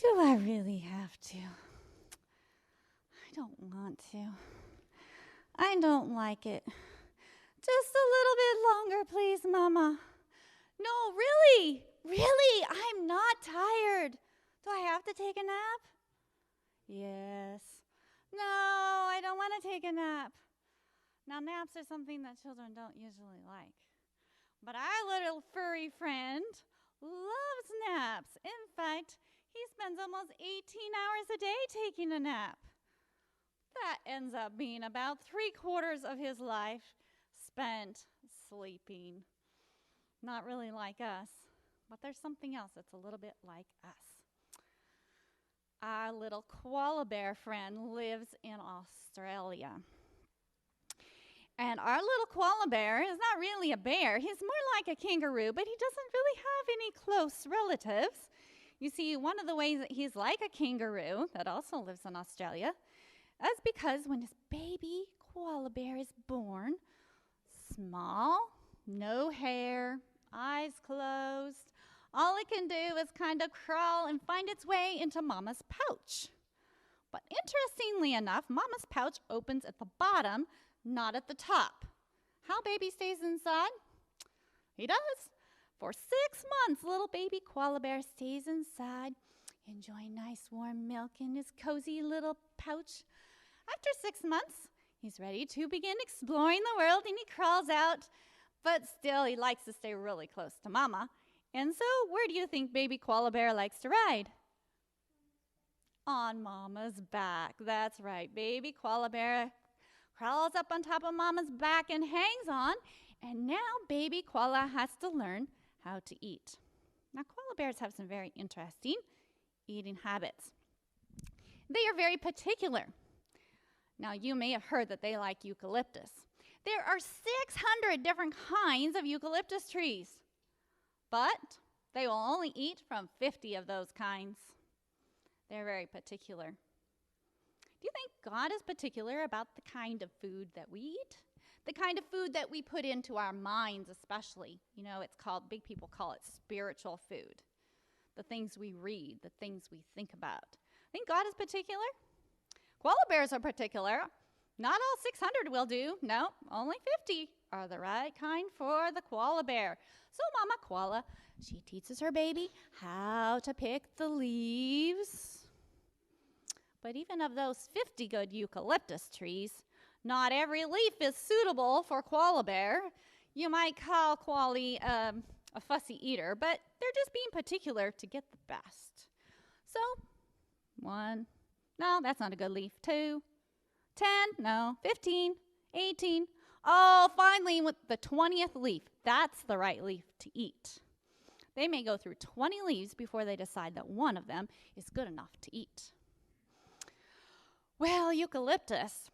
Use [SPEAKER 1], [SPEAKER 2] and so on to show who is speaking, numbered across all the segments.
[SPEAKER 1] Do I really have to? I don't want to. I don't like it. Just a little bit longer, please, Mama. No, really, really, I'm not tired. Do I have to take a nap? Yes. No, I don't want to take a nap. Now, naps are something that children don't usually like. But our little furry friend loves naps. In fact, he spends almost 18 hours a day taking a nap. That ends up being about 3/4 of his life spent sleeping. Not really like us, but there's something else that's a little bit like us. Our little koala bear friend lives in Australia. And our little koala bear is not really a bear. He's more like a kangaroo, but he doesn't really have any close relatives. You see, one of the ways that he's like a kangaroo that also lives in Australia is because when his baby koala bear is born, small, no hair, eyes closed, all it can do is kind of crawl and find its way into Mama's pouch. But interestingly enough, Mama's pouch opens at the bottom, not at the top. How baby stays inside? He does. For 6 months, little baby koala bear stays inside, enjoying nice warm milk in his cozy little pouch. After 6 months, he's ready to begin exploring the world, and he crawls out, but still he likes to stay really close to Mama. And so, where do you think baby koala bear likes to ride? On Mama's back. That's right. Baby koala bear crawls up on top of Mama's back and hangs on. And now baby koala has to learn how to eat. Now, koala bears have some very interesting eating habits. They are very particular. Now, you may have heard that they like eucalyptus. There are 600 different kinds of eucalyptus trees, but they will only eat from 50 of those kinds. They're very particular. Do you think God is particular about the kind of food that we eat? The kind of food that we put into our minds especially. You know, big people call it spiritual food. The things we read, the things we think about. Think God is particular? Koala bears are particular. Not all 600 will do. No, only 50 are the right kind for the koala bear. So Mama Koala, she teaches her baby how to pick the leaves. But even of those 50 good eucalyptus trees, not every leaf is suitable for koala bear. You might call koala a fussy eater, but they're just being particular to get the best. So, 1, no, that's not a good leaf. 2, 10, no, 15, 18. Oh, finally, with the 20th leaf, that's the right leaf to eat. They may go through 20 leaves before they decide that one of them is good enough to eat. Well, eucalyptus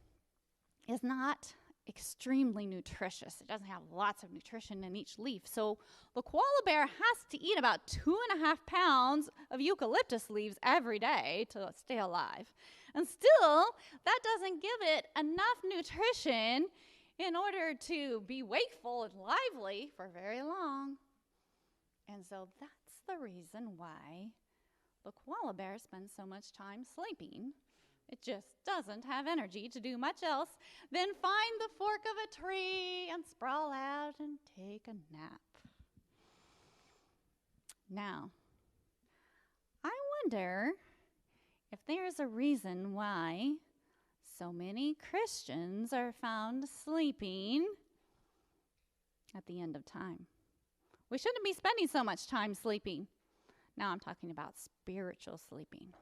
[SPEAKER 1] is not extremely nutritious. It doesn't have lots of nutrition in each leaf. So the koala bear has to eat about 2.5 pounds of eucalyptus leaves every day to stay alive. And still, that doesn't give it enough nutrition in order to be wakeful and lively for very long. And so that's the reason why the koala bear spends so much time sleeping. It just doesn't have energy to do much else than find the fork of a tree and sprawl out and take a nap. Now, I wonder if there's a reason why so many Christians are found sleeping at the end of time. We shouldn't be spending so much time sleeping. Now I'm talking about spiritual sleeping.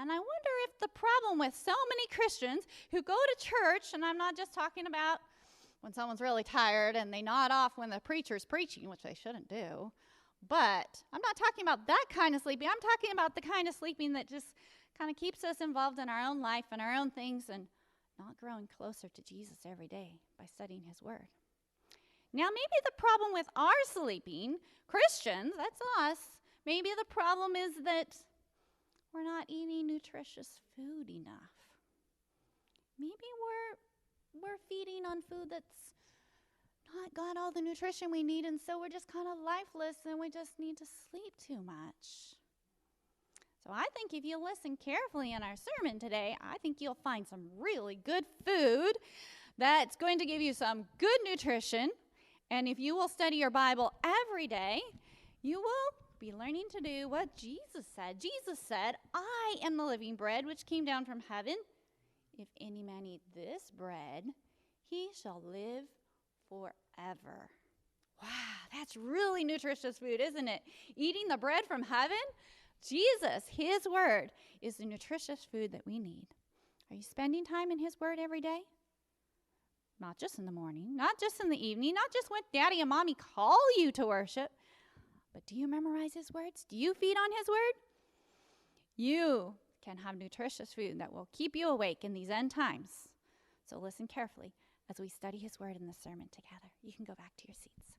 [SPEAKER 1] And I wonder if the problem with so many Christians who go to church, and I'm not just talking about when someone's really tired and they nod off when the preacher's preaching, which they shouldn't do, but I'm not talking about that kind of sleeping. I'm talking about the kind of sleeping that just kind of keeps us involved in our own life and our own things and not growing closer to Jesus every day by studying his word. Now, maybe the problem with our sleeping, Christians, that's us, maybe the problem is that we're not eating nutritious food enough. Maybe we're feeding on food that's not got all the nutrition we need, and so we're just kind of lifeless and we just need to sleep too much. So I think if you listen carefully in our sermon today, I think you'll find some really good food that's going to give you some good nutrition. And if you will study your Bible every day, you will be learning to do what Jesus said. Jesus said, I am the living bread which came down from heaven. If any man eat this bread, he shall live forever. Wow, that's really nutritious food, isn't it? Eating the bread from heaven? Jesus, his word, is the nutritious food that we need. Are you spending time in his word every day? Not just in the morning, not just in the evening, not just when Daddy and Mommy call you to worship, but do you memorize his words? Do you feed on his word? You can have nutritious food that will keep you awake in these end times. So listen carefully as we study his word in the sermon together. You can go back to your seats.